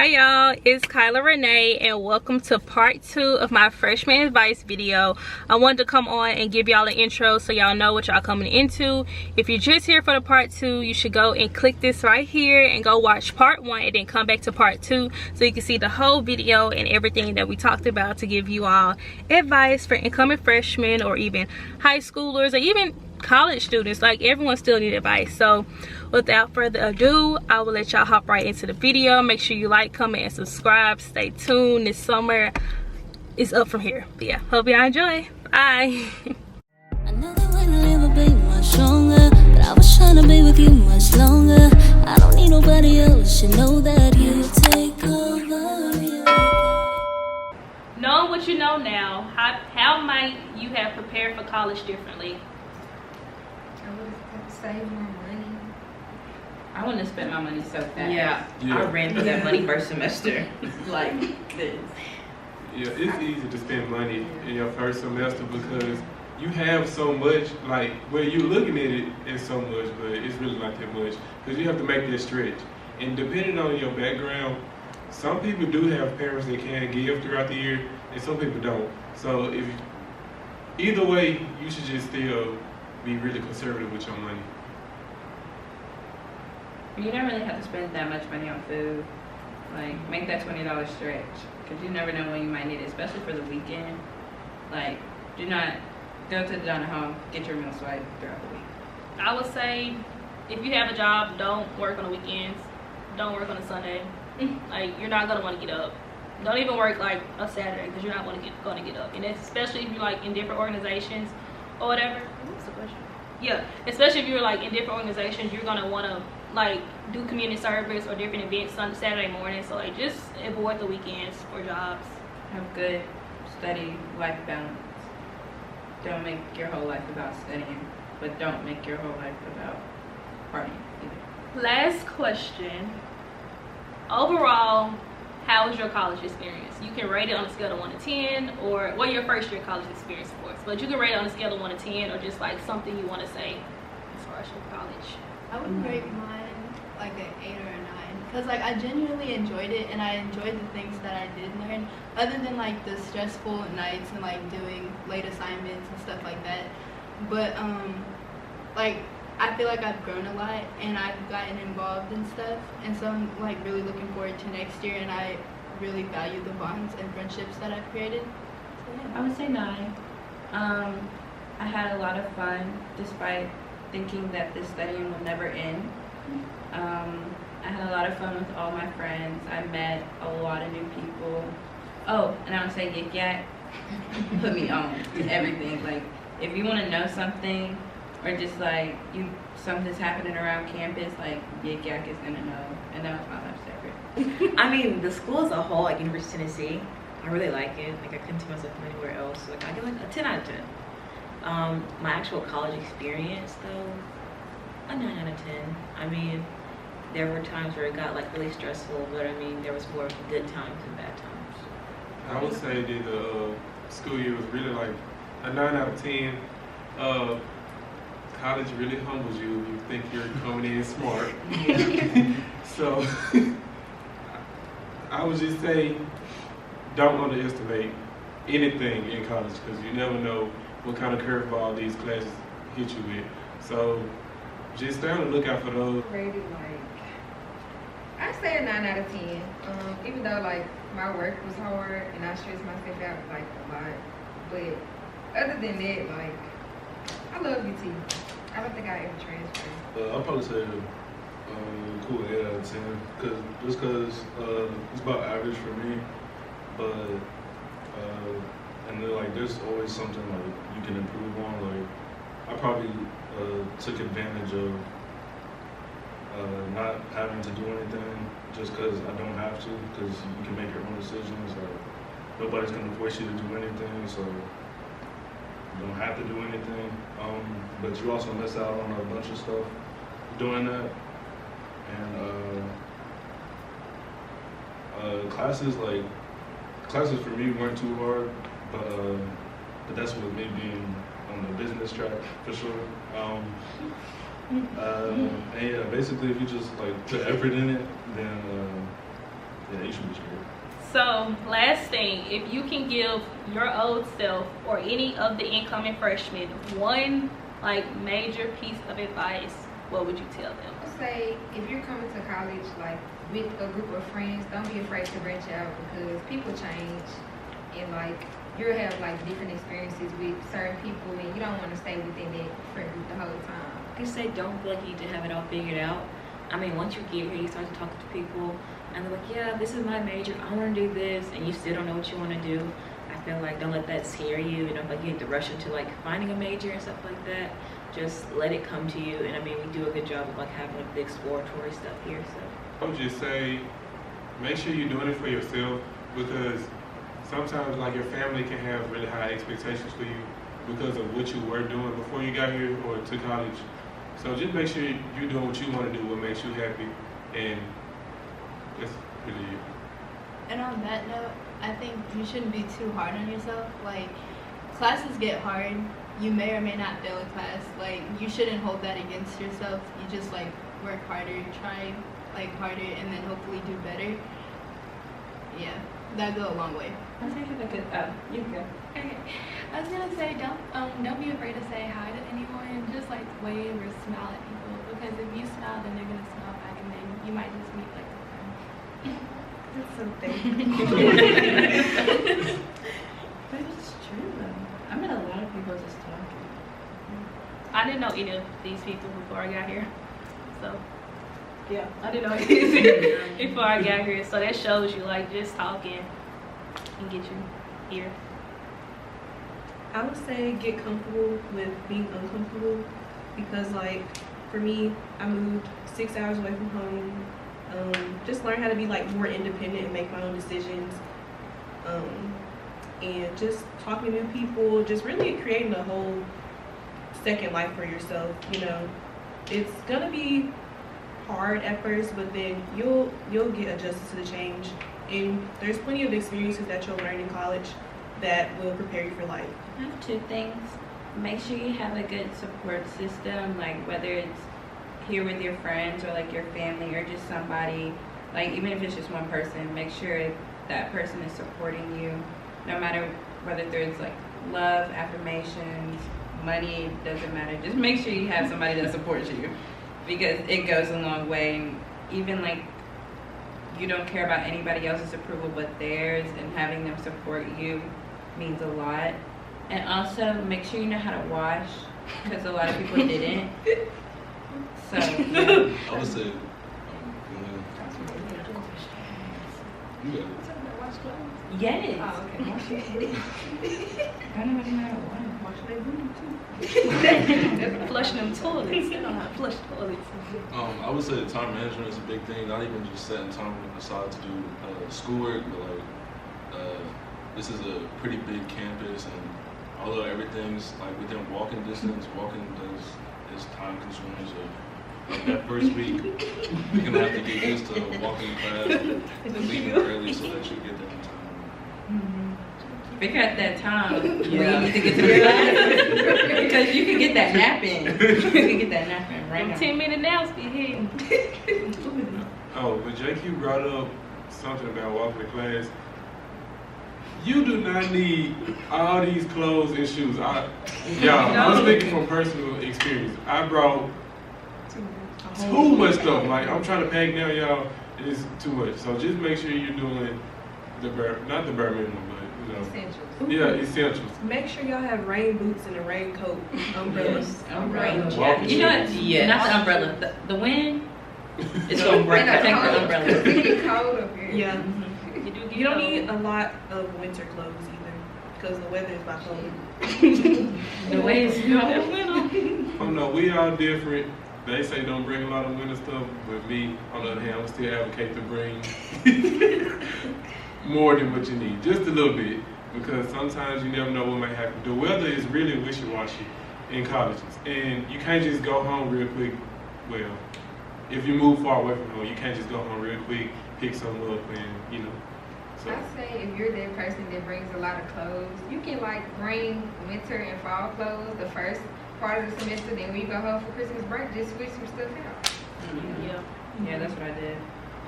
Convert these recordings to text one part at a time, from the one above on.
Hey y'all, it's Kyla Renee and welcome to part 2 of my freshman advice video. I wanted to come on and give y'all an intro so y'all know what y'all coming into. If you're just here for the part 2, you should go and click this right here and go watch part 1 and then come back to part 2 so you can see the whole video and everything that we talked about to give you all advice for incoming freshmen or even high schoolers or even college students. Like, everyone still need advice. So without further ado, I will let y'all hop right into the video. Make sure you like, comment, and subscribe. Stay tuned. This summer is up from here. But yeah, hope y'all enjoy. Bye. Another way to live a bit much stronger, but I was trying to be with you much longer. I don't need nobody else, you know that you take over. Knowing what you know now, how might you have prepared for college differently? I would have saved more money. I wouldn't have spent my money so fast. Yeah. I ran through that money first semester like this. Yeah, it's easy to spend money in your first semester because you have so much, like, well, you're looking at it as so much, but it's really not that much because you have to make that stretch. And depending on your background, some people do have parents that can give throughout the year, and some people don't. So if either way, you should just still be really conservative with your money. You don't really have to spend that much money on food. Like, make that $20 stretch because you never know when you might need it, especially for the weekend. Like, do not go to the diner home, get your meal swiped throughout the week. I would say if you have a job, don't work on the weekends. Don't work on a Sunday. Like, you're not gonna want to get up. Don't even work like a Saturday because you're not going to get up. And especially if you're like in different organizations or whatever. What's the question? Yeah, especially if you're like in different organizations, you're gonna want to like do community service or different events on Saturday morning. So like, just avoid the weekends for jobs. Have good study life balance. Don't make your whole life about studying, but don't make your whole life about partying either. Last question. Overall, how was your college experience? You can rate it on a scale of 1 to 10, or well, your first year college experience, of course, but you can rate it on a scale of 1 to 10, or just like something you want to say as far as your college. I would rate mine like an 8 or a 9 because like I genuinely enjoyed it and I enjoyed the things that I did learn, other than like the stressful nights and like doing late assignments and stuff like that. But like I feel like I've grown a lot and I've gotten involved in stuff, and so I'm like really looking forward to next year, and I really value the bonds and friendships that I've created. So, yeah. I would say 9. I had a lot of fun despite thinking that this studying would never end. I had a lot of fun with all my friends. I met a lot of new people. Oh, and I would say Yik Yak put me on to everything. Like, if you want to know something, or just like something's happening around campus, like Yik Yak is gonna know, and that was my life secret. I mean, the school as a whole, like University of Tennessee, I really like it. Like, I couldn't see myself anywhere else. Like, I give like a 10 out of 10. My actual college experience, though, a 9 out of 10. I mean, there were times where it got like really stressful, but I mean, there was more good times than bad times. I would say that the school year was really like a 9 out of 10. College really humbles you. You think you're coming in smart. So I would just say, don't underestimate anything in college because you never know what kind of curveball these classes hit you with. So just stay on the lookout for those. Rated I'd say a 9 out of 10. Even though like my work was hard and I stressed myself out like a lot, but other than that, like, I love UT. I don't think I ever transferred. I'll probably say cool 8 out of 10, because it's about average for me, but and then like there's always something like you can improve on. Like, I probably took advantage of not having to do anything just because I don't have to, because you can make your own decisions. Like, nobody's gonna force you to do anything, so you don't have to do anything, but you also miss out on a bunch of stuff doing that. And classes for me weren't too hard, but that's with me being on the business track for sure. And yeah, basically if you just like put effort in it, then Yeah, you should be scared. So, last thing, if you can give your old self or any of the incoming freshmen one like major piece of advice, what would you tell them? I would say if you're coming to college like with a group of friends, don't be afraid to branch out because people change and like you'll have like different experiences with certain people and you don't want to stay within that friend group the whole time. I say don't feel like you need to have it all figured out. I mean, once you get here, you start to talk to people, and they're like, yeah, this is my major, I want to do this, and you still don't know what you want to do. I feel like don't let that scare you. You know, like you have to rush into like finding a major and stuff like that. Just let it come to you. And I mean, we do a good job of like having like the exploratory stuff here. So I would just say, make sure you're doing it for yourself because sometimes like your family can have really high expectations for you because of what you were doing before you got here or to college. So just make sure you're doing what you want to do, what makes you happy, and that's really it. And on that note, I think you shouldn't be too hard on yourself. Like, classes get hard. You may or may not fail a class. Like, you shouldn't hold that against yourself. You just, like, work harder, try, like, harder, and then hopefully do better. Yeah, that'd go a long way. I think it's a good, you go. Okay. I was gonna say don't be afraid to say hi to anyone and just like wave or smile at people because if you smile then they're gonna smile back and then you might just meet like a friend. That's so big. But it's true though. I met a lot of people just talking. I didn't know any of these people before I got here. So yeah, I didn't know any before I got here. So that shows you like just talking can get you here. I would say get comfortable with being uncomfortable because like for me, I moved 6 hours away from home. Just learn how to be like more independent and make my own decisions. And just talking to new people, just really creating a whole second life for yourself. You know, it's gonna be hard at first, but then you'll get adjusted to the change. And there's plenty of experiences that you'll learn in college that will prepare you for life. I have two things. Make sure you have a good support system, like whether it's here with your friends or like your family or just somebody, like even if it's just one person, make sure that person is supporting you no matter whether there's like love, affirmations, money, doesn't matter. Just make sure you have somebody that supports you because it goes a long way. And even like you don't care about anybody else's approval but theirs, and having them support you means a lot. And also make sure you know how to wash because a lot of people didn't. So yeah. I would say, you got it. Yes. Oh, okay. I don't even know how to wash. Flushing them toilets. They don't know how to flush toilets. I would say time management is a big thing. Not even just setting time aside to do schoolwork, but like this is a pretty big campus, and although everything's like within walking distance, walking is time consuming. So like that first week, you're gonna have to get used to walking to class and leaving early so that you get there in time. Figure out that time when you need to get to the class because you can get that nap in. You can get that nap in right now. 10-minute naps be hitting. Oh, but JQ brought up something about walking to class. You do not need all these clothes and shoes. I'm speaking from personal experience. I brought too much stuff. Like, I'm trying to pack now, y'all. It's too much. So just make sure you're doing not the bare minimum, but you know. Essentials. Yeah, essentials. Make sure y'all have rain boots and a raincoat, umbrellas. Umbrella. Walking You know what? shoes. Yes. Not the umbrella. The wind is going to break. Protect the umbrella. It's getting cold up here. Yeah. You don't cold. need a lot of winter clothes either because the weather is bipolar. The way it's Oh no, we all different. They say don't bring a lot of winter stuff, but me, on the other hand, I still advocate to bring more than what you need, just a little bit, because sometimes you never know what might happen. The weather is really wishy-washy in colleges, and you can't just go home real quick. Well, if you move far away from home, you can't just go home real quick, pick something up, and you know. So. I say if you're that person that brings a lot of clothes, you can like bring winter and fall clothes the first part of the semester. Then when you go home for Christmas break, just switch some stuff out. Yeah. Yeah, that's what I did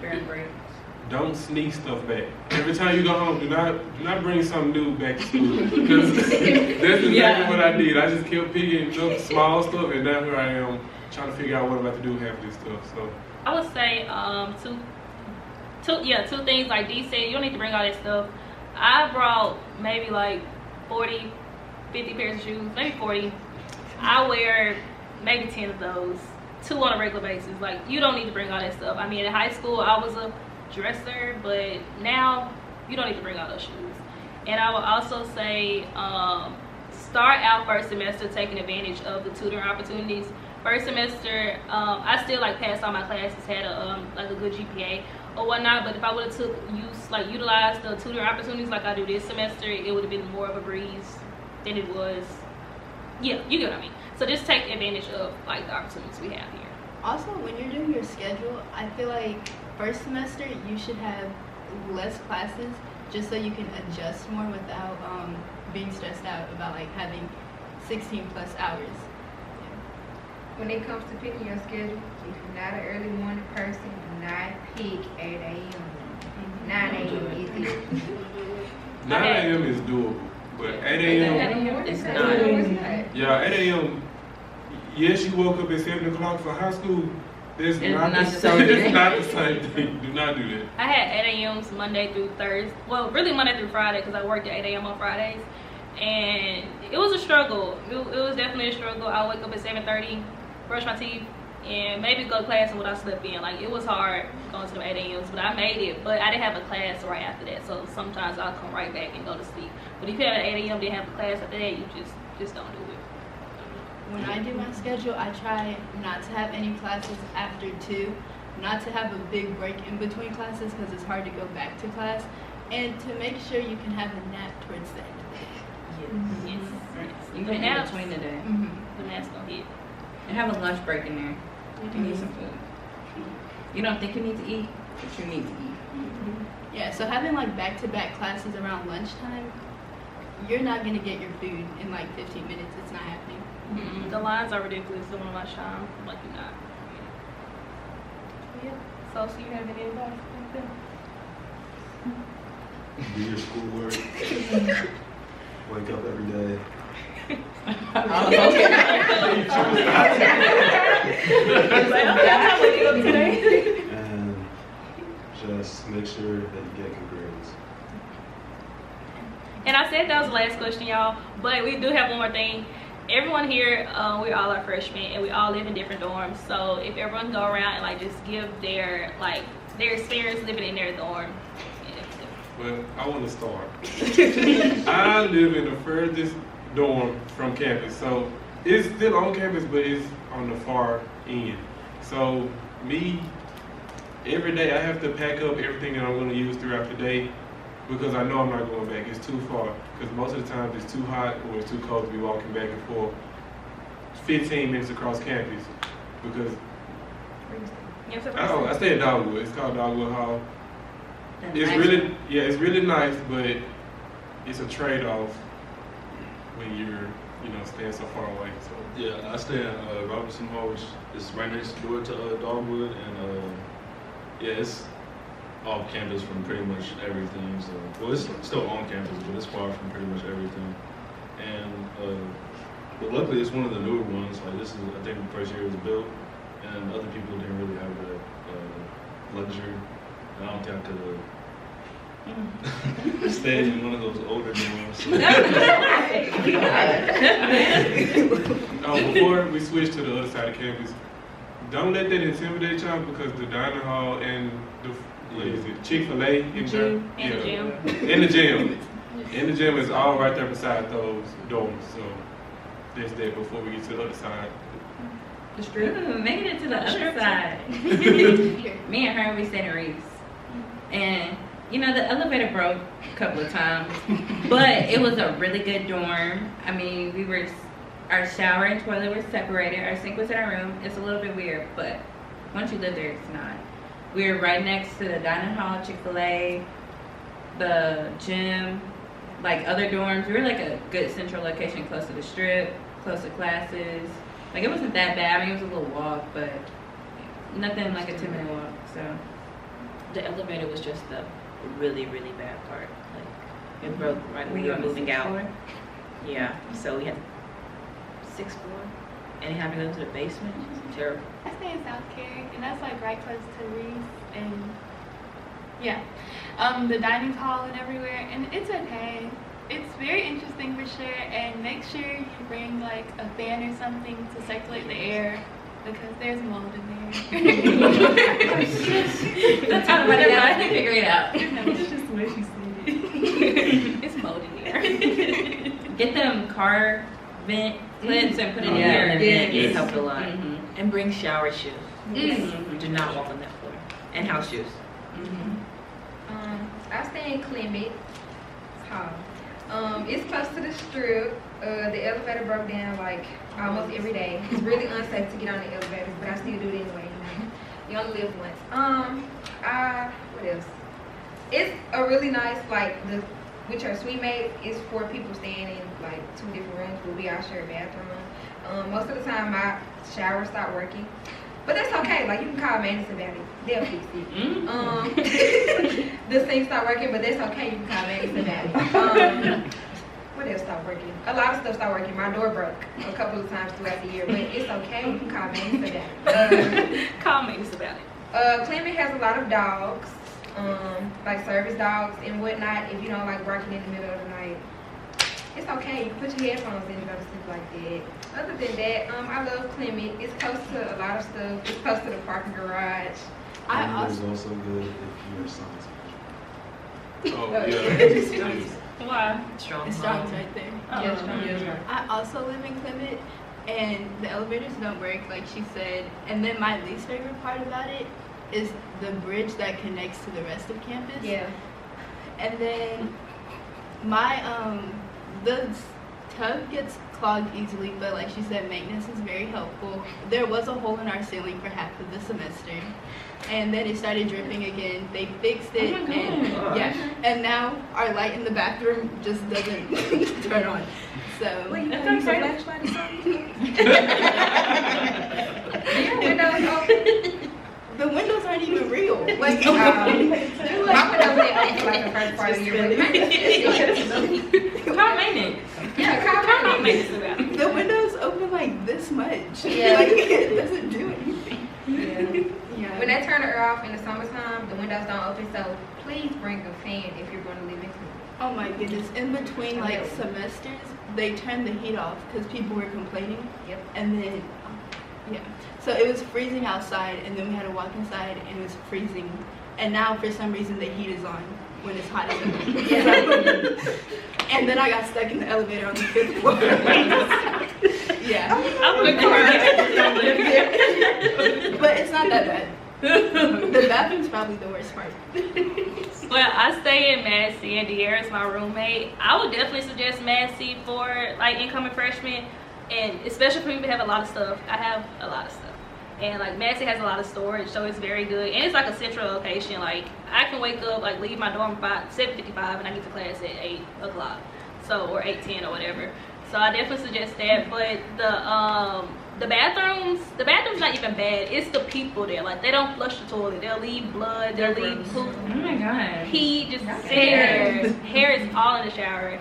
during breaks. don't sneak stuff back. Every time you go home, do not bring something new back to school. Because that's exactly what I did. I just kept picking up small stuff, and now here I am trying to figure out what I'm about to do with half of this stuff. So I would say two things. Like Dee said, you don't need to bring all that stuff. I brought maybe like 40, 50 pairs of shoes, maybe 40. I wear maybe 10 of those, 2 on a regular basis. Like, you don't need to bring all that stuff. I mean, in high school, I was a dresser, but now you don't need to bring all those shoes. And I would also say start out first semester taking advantage of the tutoring opportunities. First semester, I still like passed all my classes, had a like a good GPA or whatnot, but if I would have utilized the tutoring opportunities like I do this semester, it would have been more of a breeze than it was. Yeah, you get what I mean. So just take advantage of like the opportunities we have here. Also, when you're doing your schedule, I feel like first semester you should have less classes just so you can adjust more without being stressed out about like having 16 plus hours. When it comes to picking your schedule, if you're not an early morning person, do not pick 8 a.m. 9 a.m. is it. 9 a.m. is doable, but 8 a.m. It's not. Yeah, 8 a.m. Yes, you woke up at 7 o'clock for high school. It's not the same thing. Do not do that. I had 8 a.m.s Monday through Thursday. Well, really Monday through Friday because I worked at 8 a.m. on Fridays. And it was a struggle. It was definitely a struggle. I wake up at 7:30, brush my teeth, and maybe go to class and what I slept in. Like, it was hard going to the 8 a.m.s, but I made it. But I didn't have a class right after that, so sometimes I'll come right back and go to sleep. But if you have an 8 a.m. didn't have a class after that, you just don't do it. When I do my schedule, I try not to have any classes after 2, not to have a big break in between classes because it's hard to go back to class, and to make sure you can have a nap towards the end of the day. Yes. You can have between the day. The nap's gonna hit. And have a lunch break in there. You need some food. You don't think you need to eat, but you need to eat. Yeah, so having like back-to-back classes around lunchtime, you're not gonna get your food in like 15 minutes. It's not happening. The lines are ridiculous during lunchtime. Like, you're not. Yeah. So you have any advice? Do your schoolwork. Wake up every day. And just make sure that you get good grades. And I said that was the last question, y'all, but we do have one more thing. Everyone here, we all are freshmen and we all live in different dorms. So if everyone go around and like just give their experience living in their dorm. Well, I want to start. I live in the furthest dorm from campus, so it's still on campus, but it's on the far end. So me, every day I have to pack up everything that I'm going to use throughout the day because I know I'm not going back. It's too far because most of the time it's too hot or it's too cold to be walking back and forth 15 minutes across campus because I stay at Dogwood. It's called Dogwood Hall. It's really nice, but it's a trade-off when you're, staying so far away. So yeah, I stay in Robinson Hall, which is right next door to Dogwood, and it's off campus from pretty much everything. So, well, it's still on campus, but it's far from pretty much everything. And but luckily, it's one of the newer ones. Like, this is, I think, the first year it was built, and other people didn't really have that luxury. I don't think I could have stayed in one of those older dorms. Before we switch to the other side of campus, don't let that intimidate y'all because the dining hall and the Chick-fil-A in gym. And the gym. In the gym is all right there beside those dorms. So there's that before we get to the other side. The street. Making it to the other side. Me and her, we stayed in Reeves. And the elevator broke a couple of times, but it was a really good dorm. I mean, our shower and toilet were separated. Our sink was in our room. It's a little bit weird, but once you live there, it's not. We were right next to the dining hall, Chick-fil-A, the gym, like other dorms. We were like a good central location, close to the strip, close to classes. Like, it wasn't that bad. I mean, it was a little walk, but nothing like a 10-minute walk, so. The elevator was just the really, really bad part. Like, it broke right when we were moving out. Yeah, so we had 6th floor, and you had to go to the basement. It's terrible. I stay in South Carolina, and that's like right close to Reese, and yeah, the dining hall and everywhere, and it's okay. It's very interesting for sure, and make sure you bring like a fan or something to circulate the air, because there's mold in there. That's how I can figure it out. It's just the way she said it. It's mold in there. Get them car vent clips and put it in Yeah, there. and then it helped a lot. Mm-hmm. And bring shower shoes. Mm-hmm. Do not walk on that floor. And house shoes. I stay in Clement Hall. It's close to the strip. The elevator broke down like almost every day. It's really unsafe to get on the elevators, but I still do it anyway. You only live once. What else? It's a really nice, like, with your suite mate, it's 4 people staying in like 2 different rooms, but we all share a bathroom. Most of the time my shower stopped working, but that's okay. Like, you can call maintenance about it, they'll fix it. The sink stopped working, but that's okay. You can call maintenance about it. What else stopped working? A lot of stuff stopped working. My door broke a couple of times throughout the year, but it's okay. You can call maintenance about it. Call maintenance about it. Clement has a lot of dogs, like service dogs and whatnot. If you don't like working in the middle of the night, it's okay. You can put your headphones in and go to sleep like that. Other than that, I love Clement. It's close to a lot of stuff. It's close to the parking garage. It's also good if you're a science major. Oh, yeah. Why? Strong. It's Strong's right there. Yeah, Strong. I also live in Clement, and the elevators don't work, like she said. And then my least favorite part about it is the bridge that connects to the rest of campus. Yeah. And then my the tub gets clogged easily, but like she said, maintenance is very helpful. There was a hole in our ceiling for half of the semester, and then it started dripping again. They fixed it, and yeah, and now our light in the bathroom just doesn't turn on. So Wait, you got a flashlight or something? the windows aren't even real. Like, my windows ain't like the first part of the year. Call maintenance. Yeah, Call maintenance about it. the windows open like this much. Yeah. Like, it doesn't do anything. Yeah. When they turn it off in the summertime, the windows don't open, so please bring a fan if you're going to live in Clement. Oh my goodness. In between like semesters, they turned the heat off because people were complaining. Yep. And then, yeah. So it was freezing outside, and then we had to walk inside, and it was freezing. And now, for some reason, the heat is on when it's hot as hell. Yeah. And then I got stuck in the elevator on the 5th floor. Yeah. I'm looking for But it's not that bad. The bathroom's probably the worst part. Well, I stay in Massey, and De'Ara's my roommate. I would definitely suggest Massey for like incoming freshmen, and especially for people who have a lot of stuff. I have a lot of stuff, and like Massey has a lot of storage, so it's very good, and it's like a central location. Like I can wake up, like leave my dorm about 7:55, and I get to class at 8 o'clock, so or 8:10 or whatever. So I definitely suggest that. But the bathrooms not even bad. It's the people there. Like they don't flush the toilet. They'll leave blood. They'll leave poop. Oh my god. Pee, just hair is all in the shower.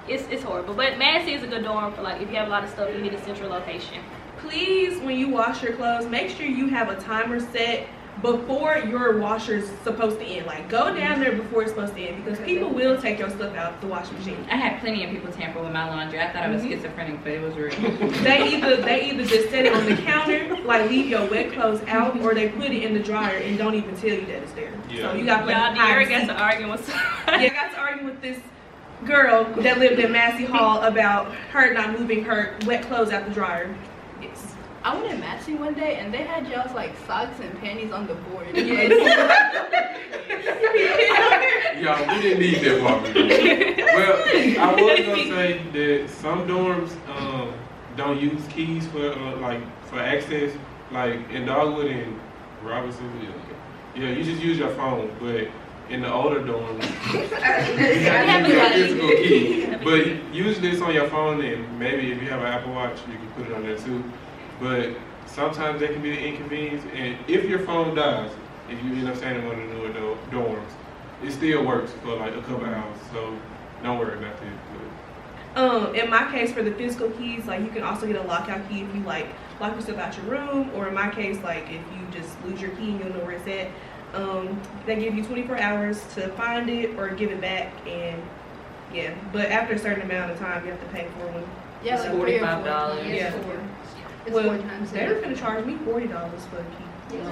It's horrible. But Massey is a good dorm for like if you have a lot of stuff, you need a central location. Please, when you wash your clothes, make sure you have a timer set before your washer's supposed to end. Like go down there before it's supposed to end, because people will take your stuff out the washing machine. I had plenty of people tamper with my laundry. I thought I was schizophrenic, but it was real. They either just set it on the counter, like leave your wet clothes out, or they put it in the dryer and don't even tell you that it's there. Yeah. So you got Y'all, De'Ara got to argue with somebody. Yeah, I got to argue with this girl that lived in Massey Hall about her not moving her wet clothes out the dryer. Yes. I went to Massey one day, and they had y'all's like socks and panties on the board. Y'all, we didn't need that part. Well, I was gonna say that some dorms don't use keys for for access. Like in Dogwood and Robinson, yeah, you just use your phone. But in the older dorms, you have to use your physical key. But usually it's on your phone, and maybe if you have an Apple Watch, you can put it on there too. But sometimes that can be an inconvenience, and if your phone dies if you end up staying in one of the newer dorms. It still works for like a couple hours, so don't worry about that. In my case, for the physical keys, like you can also get a lockout key if you like lock yourself out your room, or in my case, like if you just lose your key and you'll know where it's at. They give you 24 hours to find it or give it back, and yeah. But after a certain amount of time, you have to pay for one. Yeah, It's like 3 or 4 $45. times. Yeah. It's Well, 4 times. they were gonna charge me $40 for a key.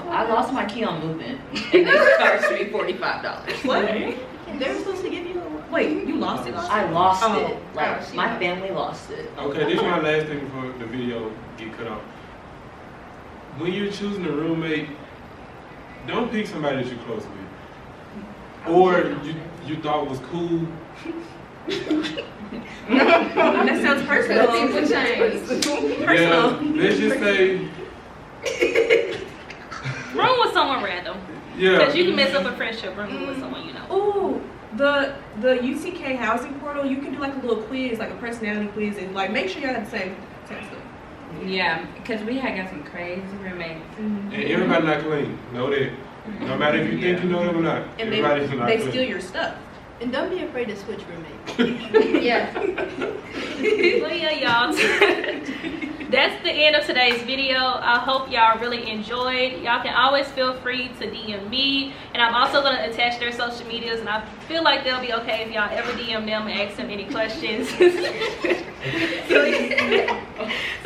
I lost my key on movement, and they charged me $45. What? They were supposed to give you a Wait, you lost it? I lost Oh. it. Like my family lost it. Okay, this is my last thing before the video get cut off. When you're choosing a roommate, don't pick somebody that you're close with, or you thought was cool. That sounds personal. People change. Yeah, let's just say, Room with someone random. yeah. Because you can mess up a friendship rooming with someone you know. Ooh, the UTK housing portal, you can do like a little quiz, like a personality quiz, and like make sure y'all have the same stuff. Yeah, because we had got some crazy roommates. And everybody not clean. Know that. No matter if you think you know them or not, And everybody's not they clean. steal your stuff. And don't be afraid to switch roommates. Yeah. Well, yeah, y'all. That's the end of today's video. I hope y'all really enjoyed. Y'all can always feel free to DM me, and I'm also going to attach their social medias, and I feel like they'll be okay if y'all ever DM them and ask them any questions. So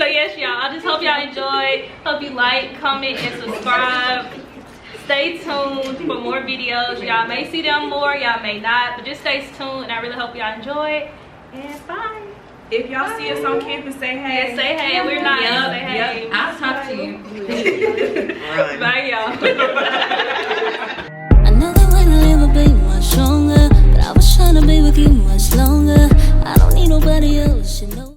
yes, y'all, I just hope y'all enjoyed. Hope you like, comment, and subscribe. Stay tuned for more videos. Y'all may see them more, y'all may not, but just stay tuned, and I really hope y'all enjoy. And bye. If y'all see us on campus, say hey. Yeah, say hey. We're not. Yep, Say hey. I'll talk to you. Run. Bye, y'all.